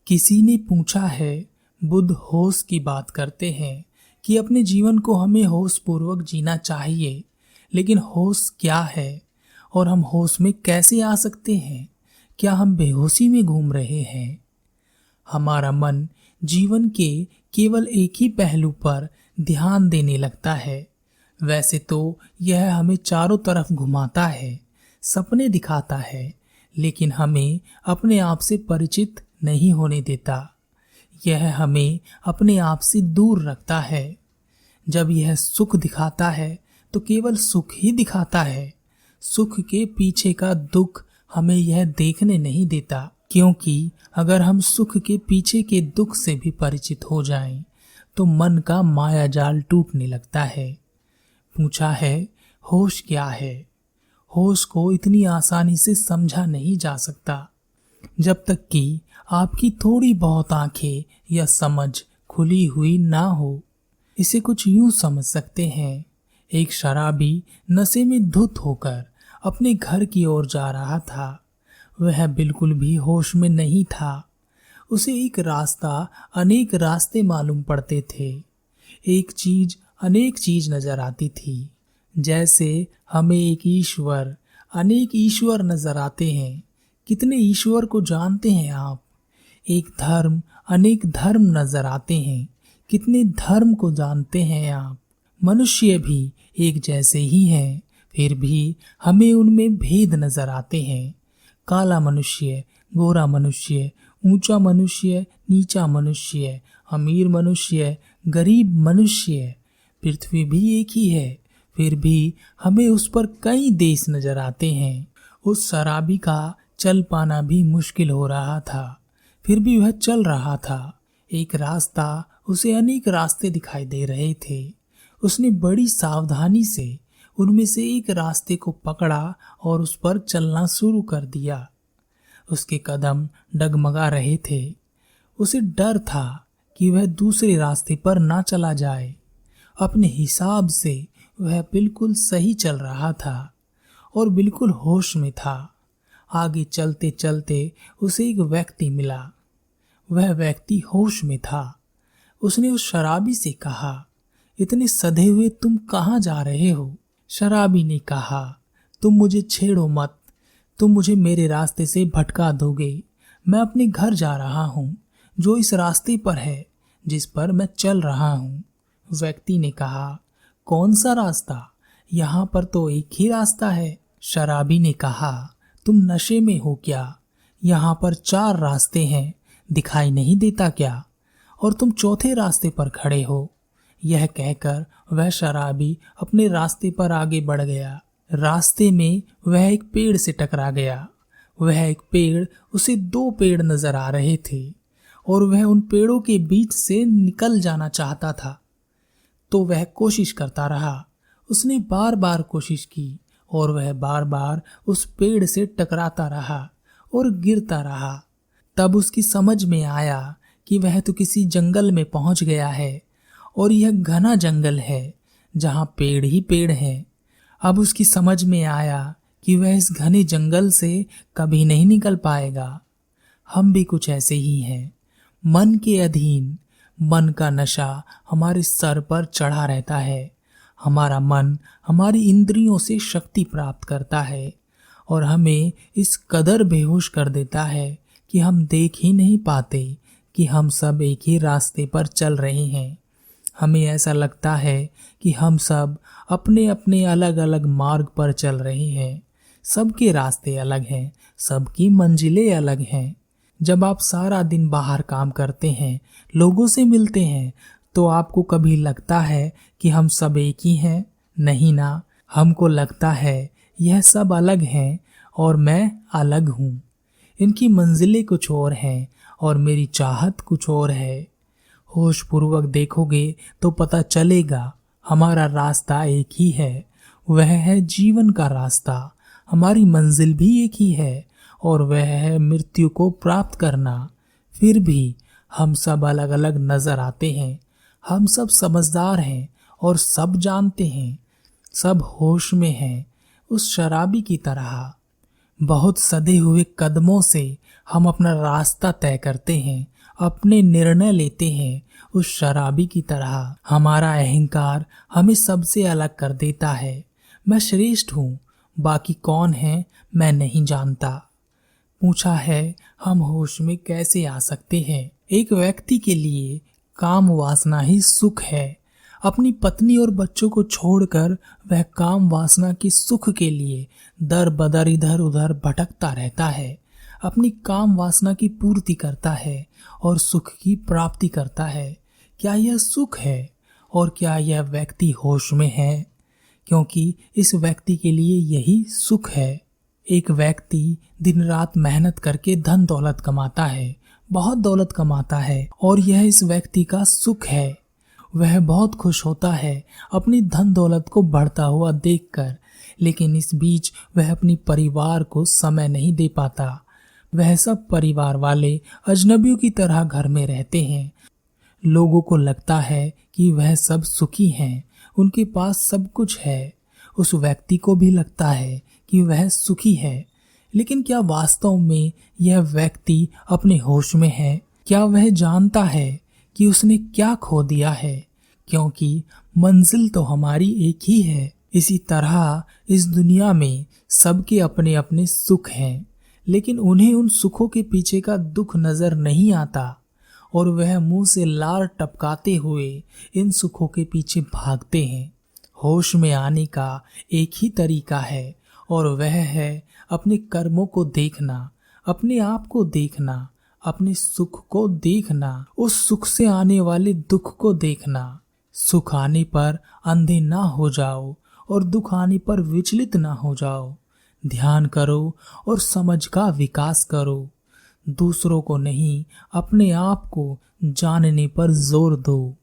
किसी ने पूछा है, बुद्ध होश की बात करते हैं कि अपने जीवन को हमें होश पूर्वक जीना चाहिए, लेकिन होश क्या है और हम होश में कैसे आ सकते हैं? क्या हम बेहोशी में घूम रहे हैं? हमारा मन जीवन के केवल एक ही पहलू पर ध्यान देने लगता है। वैसे तो यह हमें चारों तरफ घुमाता है, सपने दिखाता है, लेकिन हमें अपने आप से परिचित नहीं होने देता। यह हमें अपने आप से दूर रखता है। जब यह सुख दिखाता है तो केवल सुख ही दिखाता है। सुख के पीछे का दुख हमें यह देखने नहीं देता, क्योंकि अगर हम सुख के पीछे के दुख से भी परिचित हो जाएं, तो मन का माया जाल टूटने लगता है। पूछा है, होश क्या है? होश को इतनी आसानी से समझा नहीं जा सकता जब तक कि आपकी थोड़ी बहुत आंखें या समझ खुली हुई ना हो। इसे कुछ यूं समझ सकते हैं, एक शराबी नशे में धुत होकर अपने घर की ओर जा रहा था। वह बिल्कुल भी होश में नहीं था। उसे एक रास्ता अनेक रास्ते मालूम पड़ते थे। एक चीज अनेक चीज नजर आती थी। जैसे हमें एक ईश्वर अनेक ईश्वर नजर आते हैं। कितने ईश्वर को जानते हैं आप? एक धर्म अनेक धर्म नजर आते हैं। कितने धर्म को जानते हैं आप? मनुष्य भी एक जैसे ही हैं, फिर भी हमें उनमें भेद नजर आते हैं। काला मनुष्य, गोरा मनुष्य, ऊंचा मनुष्य, नीचा मनुष्य, अमीर मनुष्य, गरीब मनुष्य। पृथ्वी भी एक ही है, फिर भी हमें उस पर कई देश नजर आते हैं। उस शराबी का चल पाना भी मुश्किल हो रहा था, फिर भी वह चल रहा था। एक रास्ता उसे अनेक रास्ते दिखाई दे रहे थे। उसने बड़ी सावधानी से उनमें से एक रास्ते को पकड़ा और उस पर चलना शुरू कर दिया। उसके कदम डगमगा रहे थे। उसे डर था कि वह दूसरे रास्ते पर ना चला जाए। अपने हिसाब से वह बिल्कुल सही चल रहा था और बिल्कुल होश में था। आगे चलते चलते उसे एक व्यक्ति मिला। वह व्यक्ति होश में था। उसने उस शराबी से कहा, इतने सधे हुए तुम कहाँ जा रहे हो? शराबी ने कहा, तुम मुझे छेड़ो मत, तुम मुझे मेरे रास्ते से भटका दोगे। मैं अपने घर जा रहा हूँ, जो इस रास्ते पर है जिस पर मैं चल रहा हूँ। व्यक्ति ने कहा, कौन सा रास्ता? यहाँ पर तो एक ही रास्ता है। शराबी ने कहा, तुम नशे में हो क्या? यहाँ पर 4 रास्ते हैं, दिखाई नहीं देता क्या? और तुम चौथे रास्ते पर खड़े हो। यह कहकर वह शराबी अपने रास्ते पर आगे बढ़ गया। रास्ते में वह एक पेड़ से टकरा गया। वह एक पेड़, उसे 2 पेड़ नजर आ रहे थे और वह उन पेड़ों के बीच से निकल जाना चाहता था। तो वह कोशिश करता रहा। उसने बार बार कोशिश की और वह बार बार उस पेड़ से टकराता रहा और गिरता रहा। तब उसकी समझ में आया कि वह तो किसी जंगल में पहुंच गया है और यह घना जंगल है जहां पेड़ ही पेड़ हैं। अब उसकी समझ में आया कि वह इस घने जंगल से कभी नहीं निकल पाएगा। हम भी कुछ ऐसे ही हैं, मन के अधीन। मन का नशा हमारे सर पर चढ़ा रहता है। हमारा मन हमारी इंद्रियों से शक्ति प्राप्त करता है और हमें इस कदर बेहोश कर देता है कि हम देख ही नहीं पाते कि हम सब एक ही रास्ते पर चल रहे हैं। हमें ऐसा लगता है कि हम सब अपने अपने अलग अलग मार्ग पर चल रहे हैं। सबके रास्ते अलग हैं, सबकी मंजिलें अलग हैं। जब आप सारा दिन बाहर काम करते हैं, लोगों से मिलते हैं, तो आपको कभी लगता है कि हम सब एक ही हैं? नहीं ना, हमको लगता है यह सब अलग हैं और मैं अलग हूँ। इनकी मंजिलें कुछ और हैं और मेरी चाहत कुछ और है। होशपूर्वक देखोगे तो पता चलेगा हमारा रास्ता एक ही है। वह है जीवन का रास्ता। हमारी मंजिल भी एक ही है और वह है मृत्यु को प्राप्त करना। फिर भी हम सब अलग अलग नजर आते हैं। हम सब समझदार हैं और सब जानते हैं, सब होश में हैं, उस शराबी की तरह। बहुत सधे हुए कदमों से हम अपना रास्ता तय करते हैं अपने निर्णय लेते हैं उस शराबी की तरह। हमारा अहंकार हमें सबसे अलग कर देता है। मैं श्रेष्ठ हूँ, बाकी कौन है मैं नहीं जानता। पूछा है, हम होश में कैसे आ सकते हैं? एक व्यक्ति के लिए काम वासना ही सुख है। अपनी पत्नी और बच्चों को छोड़कर वह काम वासना के सुख के लिए दर बदर इधर उधर भटकता रहता है। अपनी काम वासना की पूर्ति करता है और सुख की प्राप्ति करता है। क्या यह सुख है? और क्या यह व्यक्ति होश में है? क्योंकि इस व्यक्ति के लिए यही सुख है। एक व्यक्ति दिन रात मेहनत करके धन दौलत कमाता है, बहुत दौलत कमाता है, और यह इस व्यक्ति का सुख है। वह बहुत खुश होता है अपनी धन दौलत को बढ़ता हुआ देखकर, लेकिन इस बीच वह अपनी परिवार को समय नहीं दे पाता। वह सब परिवार वाले अजनबियों की तरह घर में रहते हैं। लोगों को लगता है कि वह सब सुखी हैं, उनके पास सब कुछ है। उस व्यक्ति को भी लगता है कि वह सुखी है, लेकिन क्या वास्तव में यह व्यक्ति अपने होश में है? क्या वह जानता है कि उसने क्या खो दिया है? क्योंकि मंजिल तो हमारी एक ही है। इसी तरह इस दुनिया में सबके अपने अपने सुख हैं, लेकिन उन्हें उन सुखों के पीछे का दुख नजर नहीं आता और वह मुंह से लार टपकाते हुए इन सुखों के पीछे भागते हैं। होश में आने का एक ही तरीका है, और वह है अपने कर्मों को देखना, अपने आप को देखना, अपने सुख को देखना, उस सुख से आने वाले दुख को देखना। सुख आने पर अंधे ना हो जाओ और दुख आने पर विचलित ना हो जाओ। ध्यान करो और समझ का विकास करो। दूसरों को नहीं, अपने आप को जानने पर जोर दो।